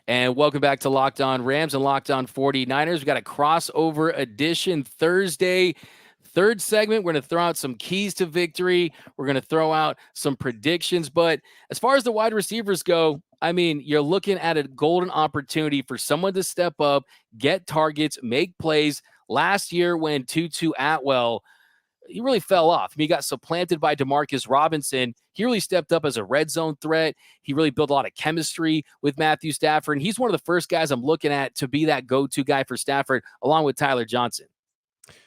And welcome back to Locked On Rams and Locked On 49ers. We got a crossover edition Thursday. Third segment, we're going to throw out some keys to victory. We're going to throw out some predictions. But as far as the wide receivers go, I mean, you're looking at a golden opportunity for someone to step up, get targets, make plays. Last year when Tutu Atwell, he really fell off. He got supplanted by Demarcus Robinson. He really stepped up as a red zone threat. He really built a lot of chemistry with Matthew Stafford. And he's one of the first guys I'm looking at to be that go-to guy for Stafford, along with Tyler Johnson.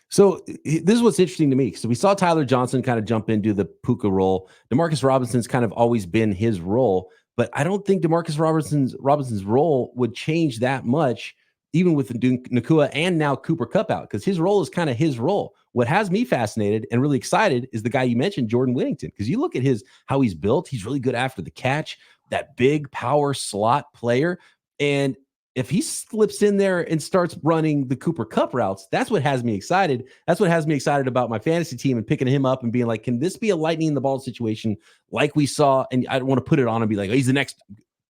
So this is what's interesting to me. So we saw Tyler Johnson kind of jump into the Puka role. Demarcus Robinson's kind of always been his role, but I don't think Demarcus Robinson's role would change that much, even with Nakua and now Cooper Kupp out, because his role is kind of his role. What has me fascinated and really excited is the guy you mentioned, Jordan Whittington, because you look at how he's built. He's really good after the catch, that big power slot player. And if he slips in there and starts running the Cooper Kupp routes, that's what has me excited. That's what has me excited about my fantasy team and picking him up and being like, can this be a lightning in the ball situation like we saw? And I don't want to put it on and be like, oh, he's the next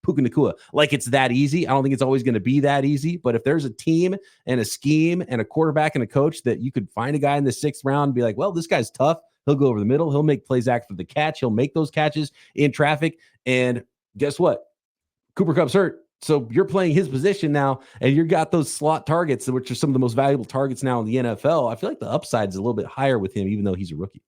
Puka Nacua. Like it's that easy. I don't think it's always going to be that easy. But if there's a team and a scheme and a quarterback and a coach that you could find a guy in the 6th round and be like, well, this guy's tough. He'll go over the middle. He'll make plays after the catch. He'll make those catches in traffic. And guess what? Cooper Kupp's hurt. So you're playing his position now, and you got those slot targets, which are some of the most valuable targets now in the NFL. I feel like the upside is a little bit higher with him, even though he's a rookie.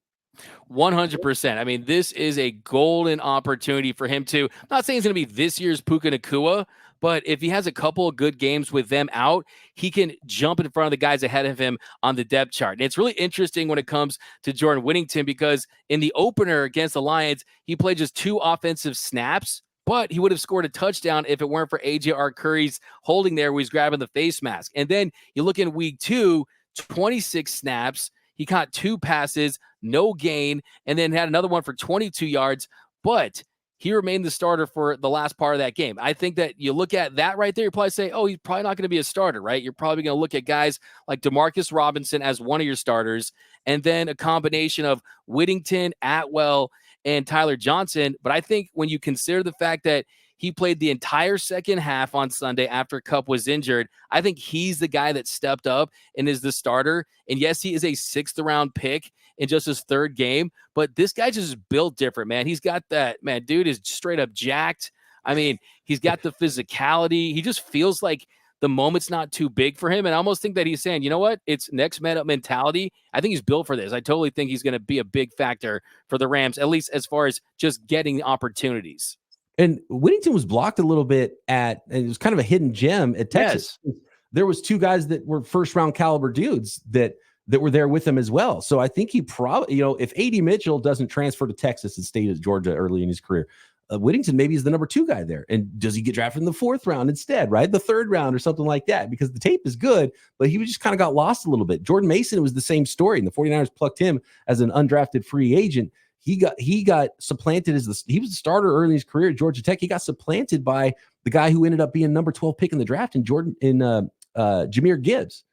100%. I mean, this is a golden opportunity for him to, I'm not saying it's going to be this year's Puka Nacua, but if he has a couple of good games with them out, he can jump in front of the guys ahead of him on the depth chart. And it's really interesting when it comes to Jordan Whittington, because in the opener against the Lions, he played just 2 offensive snaps, but he would have scored a touchdown if it weren't for A.J.R. Curry's holding there where he's grabbing the face mask. And then you look in week 2, 26 snaps. He caught 2 passes, no gain, and then had another one for 22 yards, but he remained the starter for the last part of that game. I think that you look at that right there, you probably say, oh, he's probably not going to be a starter, right? You're probably going to look at guys like Demarcus Robinson as one of your starters, and then a combination of Whittington, Atwell, and Tyler Johnson. But I think when you consider the fact that he played the entire second half on Sunday after Kupp was injured, I think he's the guy that stepped up and is the starter. And yes, he is a 6th-round pick in just his 3rd game, but this guy just built different, man. He's got that, man, dude is straight up jacked. I mean, he's got the physicality. He just feels like the moment's not too big for him. And I almost think that he's saying, you know what? It's next man up mentality. I think he's built for this. I totally think he's going to be a big factor for the Rams, at least as far as just getting opportunities. And Whittington was blocked a little bit and it was kind of a hidden gem at Texas. Yes. There was 2 guys that were 1st-round caliber dudes that were there with him as well. So I think he probably, if A.D. Mitchell doesn't transfer to Texas and stay at Georgia early in his career, Whittington maybe is the number 2 guy there. And does he get drafted in the 4th round instead, right? The 3rd round or something like that, because the tape is good, but he just kind of got lost a little bit. Jordan Mason was the same story, and the 49ers plucked him as an undrafted free agent. He got supplanted he was the starter early in his career at Georgia Tech. He got supplanted by the guy who ended up being number 12 pick in the draft Jahmyr Gibbs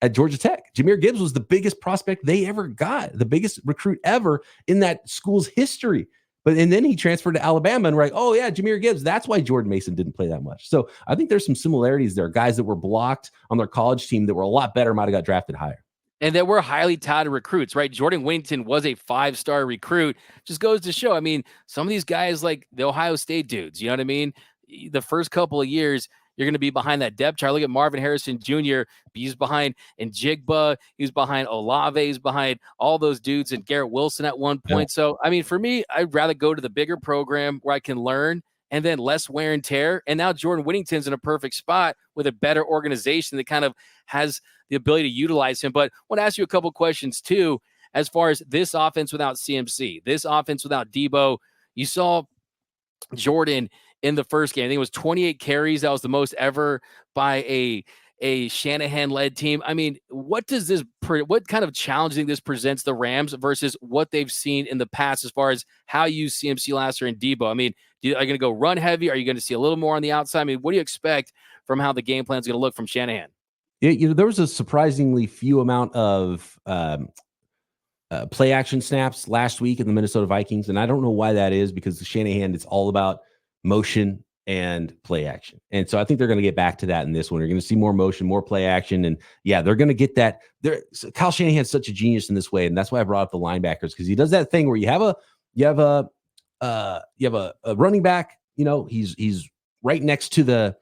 at Georgia Tech. Jahmyr Gibbs was the biggest prospect they ever got, the biggest recruit ever in that school's history. And then he transferred to Alabama, and we're like, oh yeah, Jahmyr Gibbs. That's why Jordan Mason didn't play that much. So I think there's some similarities there. Guys that were blocked on their college team that were a lot better might have got drafted higher. And that were highly touted recruits, right? Jordan Whittington was a 5-star recruit. Just goes to show, I mean, some of these guys like the Ohio State dudes, you know what I mean? The first couple of years, you're going to be behind that depth chart. Look at Marvin Harrison Jr. He's behind Njigba. He's behind Olave. He's behind all those dudes and Garrett Wilson at one point. Yeah. So, I mean, for me, I'd rather go to the bigger program where I can learn and then less wear and tear. And now Jordan Whittington's in a perfect spot with a better organization that kind of has the ability to utilize him. But I want to ask you a couple questions too, as far as this offense without CMC, this offense without Debo. You saw Jordan in the first game. I think it was 28 carries. That was the most ever by a Shanahan-led team. I mean, what kind of challenge do you think this presents the Rams versus what they've seen in the past as far as how you use CMC last year and Debo? I mean, are you going to go run heavy? Are you going to see a little more on the outside? I mean, what do you expect from how the game plan is going to look from Shanahan? Yeah, there was a surprisingly few amount of play action snaps last week in the Minnesota Vikings, and I don't know why that is, because the Shanahan, it's all about motion and play action. And so I think they're going to get back to that in this one. You're going to see more motion, more play action. And yeah, they're going to get that. Kyle Shanahan's such a genius in this way. And that's why I brought up the linebackers, because he does that thing where you have a running back, he's right next to the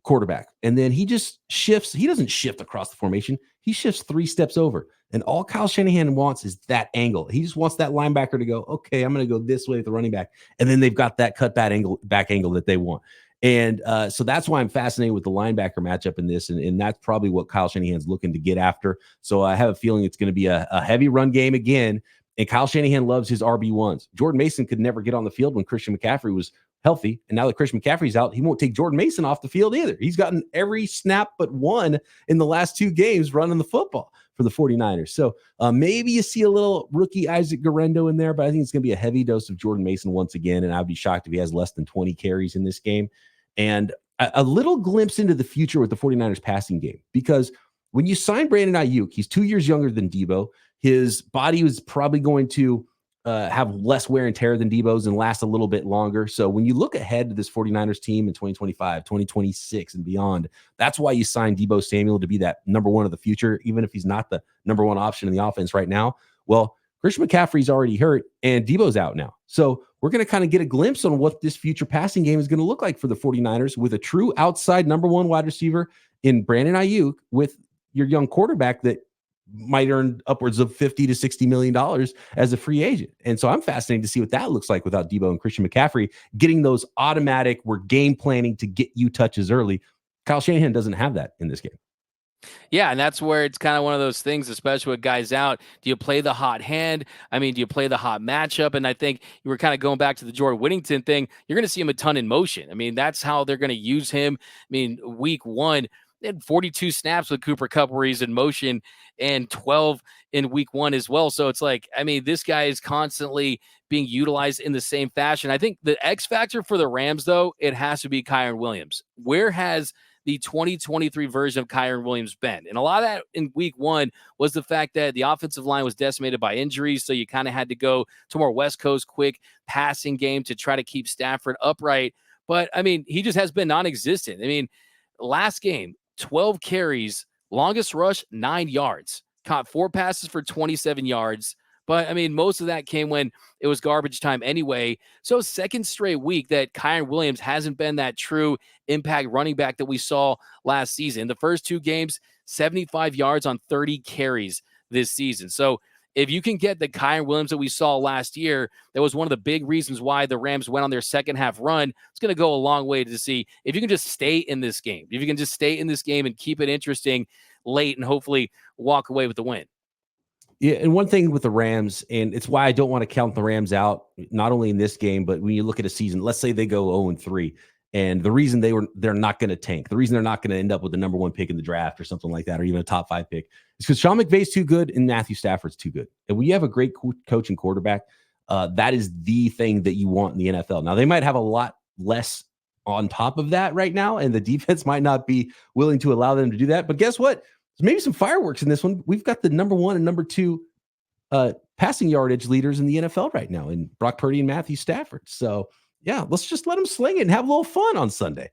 quarterback. And then he just shifts. He doesn't shift across the formation. He shifts 3 steps over. And all Kyle Shanahan wants is that angle. He just wants that linebacker to go, okay, I'm going to go this way with the running back. And then they've got that cut back angle that they want. And so that's why I'm fascinated with the linebacker matchup in this. And that's probably what Kyle Shanahan's looking to get after. So I have a feeling it's going to be a heavy run game again. And Kyle Shanahan loves his RB1s. Jordan Mason could never get on the field when Christian McCaffrey was healthy. And now that Christian McCaffrey's out, he won't take Jordan Mason off the field either. He's gotten every snap but one in the last 2 games running the football for the 49ers. So maybe you see a little rookie Isaac Guerendo in there, but I think it's going to be a heavy dose of Jordan Mason once again. And I'd be shocked if he has less than 20 carries in this game. And a little glimpse into the future with the 49ers passing game, because when you sign Brandon Ayuk, he's 2 years younger than Debo. His body was probably going to have less wear and tear than Debo's and last a little bit longer. So when you look ahead to this 49ers team in 2025, 2026 and beyond, that's why you signed Debo Samuel to be that number one of the future, even if he's not the number one option in the offense right now. Well, Christian McCaffrey's already hurt and Debo's out now. So we're going to kind of get a glimpse on what this future passing game is going to look like for the 49ers with a true outside number one wide receiver in Brandon Ayuk, with your young quarterback that might earn upwards of $50 to $60 million as a free agent. And so I'm fascinated to see what that looks like without Debo and Christian McCaffrey getting those automatic, we're game planning to get you touches early. Kyle Shanahan doesn't have that in this game. Yeah, and that's where it's kind of one of those things, especially with guys out. Do you play the hot hand? I mean, do you play the hot matchup? And I think you were kind of going back to the Jordan Whittington thing. You're going to see him a ton in motion. I mean, that's how they're going to use him. I mean, week 1, they had 42 snaps with Cooper Kupp where he's in motion and 12 in week 1 as well. So it's like, I mean, this guy is constantly being utilized in the same fashion. I think the X factor for the Rams, though, it has to be Kyren Williams. Where has the 2023 version of Kyren Williams been? And a lot of that in week 1 was the fact that the offensive line was decimated by injuries. So you kind of had to go to more West Coast quick passing game to try to keep Stafford upright. But I mean, he just has been non-existent. I mean, last game, 12 carries, longest rush, 9 yards, caught 4 passes for 27 yards. But, I mean, most of that came when it was garbage time anyway. So second straight week that Kyren Williams hasn't been that true impact running back that we saw last season. The first 2 games, 75 yards on 30 carries this season. So if you can get the Kyren Williams that we saw last year, that was one of the big reasons why the Rams went on their second half run. It's going to go a long way to see if you can just stay in this game. If you can just stay in this game and keep it interesting late and hopefully walk away with the win. Yeah, and one thing with the Rams, and it's why I don't want to count the Rams out, not only in this game, but when you look at a season, let's say they go 0-3, and the reason they're not going to tank, the reason they're not going to end up with the number 1 pick in the draft or something like that, or even a top 5 pick, is because Sean McVay's too good and Matthew Stafford's too good. And when you have a great coach and quarterback, that is the thing that you want in the NFL. Now, they might have a lot less on top of that right now, and the defense might not be willing to allow them to do that. But guess what? There's maybe some fireworks in this one. We've got the number 1 and number 2 passing yardage leaders in the NFL right now in Brock Purdy and Matthew Stafford. So, yeah, let's just let them sling it and have a little fun on Sunday.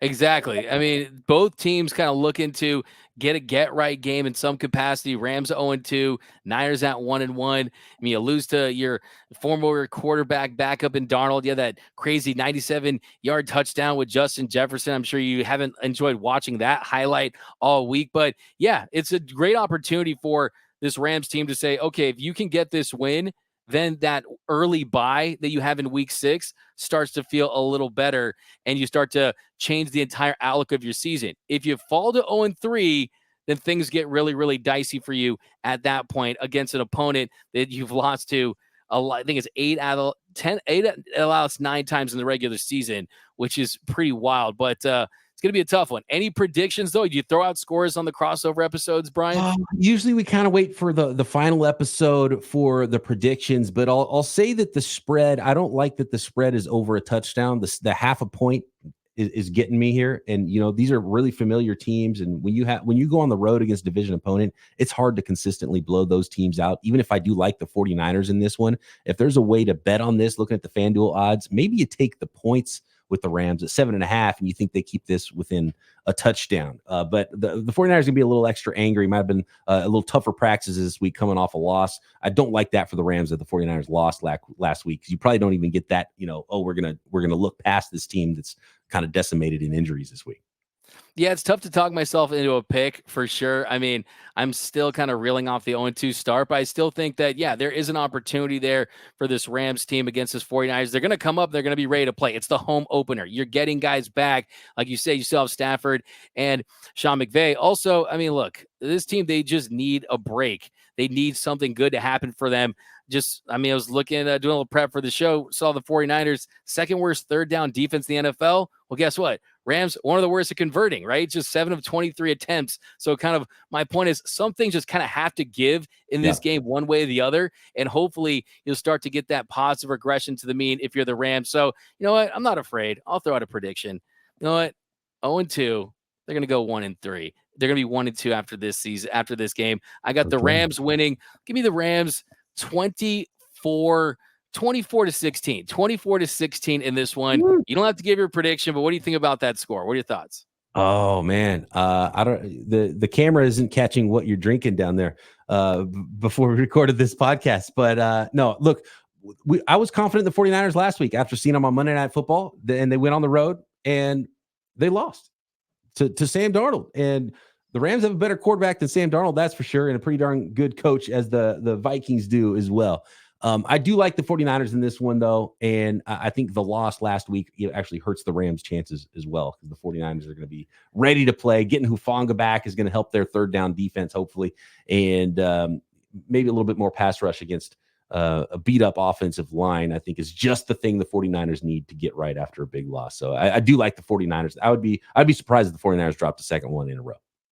Exactly. I mean, both teams kind of looking to get a get-right game in some capacity. Rams 0-2, Niners at 1-1. I mean, you lose to your former quarterback backup in Darnold. You had that crazy 97-yard touchdown with Justin Jefferson. I'm sure you haven't enjoyed watching that highlight all week. But, yeah, it's a great opportunity for this Rams team to say, okay, if you can get this win, then that early bye that you have in week 6 starts to feel a little better, and you start to change the entire outlook of your season. If you fall to 0-3, then things get really, really dicey for you at that point against an opponent that you've lost to. I think it's 8 out of 10, 8 out of last 9 times in the regular season, which is pretty wild. But it's going to be a tough one. Any predictions, though? Do you throw out scores on the crossover episodes, Brian? Usually we kind of wait for the final episode for the predictions, but I'll say that the spread, I don't like that the spread is over a touchdown. The half a point is getting me here. And, these are really familiar teams. And when you go on the road against a division opponent, it's hard to consistently blow those teams out. Even if I do like the 49ers in this one, if there's a way to bet on this, looking at the FanDuel odds, maybe you take the points with the Rams at 7.5, and you think they keep this within a touchdown. But the 49ers are going to be a little extra angry. Might have been a little tougher practices this week coming off a loss. I don't like that for the Rams that the 49ers lost last week, because you probably don't even get that, we're going to look past this team that's kind of decimated in injuries this week. Yeah, it's tough to talk myself into a pick for sure. I mean, I'm still kind of reeling off the 0-2 start, but I still think that, yeah, there is an opportunity there for this Rams team against this 49ers. They're going to come up. They're going to be ready to play. It's the home opener. You're getting guys back. Like you say, you still have Stafford and Sean McVay. Also, I mean, look, this team, they just need a break. They need something good to happen for them. I was looking at doing a little prep for the show, saw the 49ers second worst third down defense in the NFL. Well, guess what? Rams, one of the worst at converting, right? Just 7 of 23 attempts. So kind of my point is some things just kind of have to give in this game one way or the other. And hopefully you'll start to get that positive regression to the mean if you're the Rams. So you know what? I'm not afraid. I'll throw out a prediction. You know what? 0-2. They're going to go 1-3. They're going to be 1-2 after this season, after this game. I got the Rams winning. Give me the Rams 24 to 16. 24 to 16 in this one. You don't have to give your prediction, but what do you think about that score? What are your thoughts? Oh man, I don't. The camera isn't catching what you're drinking down there before we recorded this podcast. But no, look, I was confident in the 49ers last week after seeing them on Monday Night Football, and they went on the road and they lost to Sam Darnold. And the Rams have a better quarterback than Sam Darnold, that's for sure, and a pretty darn good coach, as the Vikings do as well. I do like the 49ers in this one, though, and I think the loss last week actually hurts the Rams' chances as well, because the 49ers are going to be ready to play. Getting Hufanga back is going to help their third down defense, hopefully, and maybe a little bit more pass rush against a beat-up offensive line, I think, is just the thing the 49ers need to get right after a big loss. So I do like the 49ers. I'd be surprised if the 49ers dropped the second one in a row.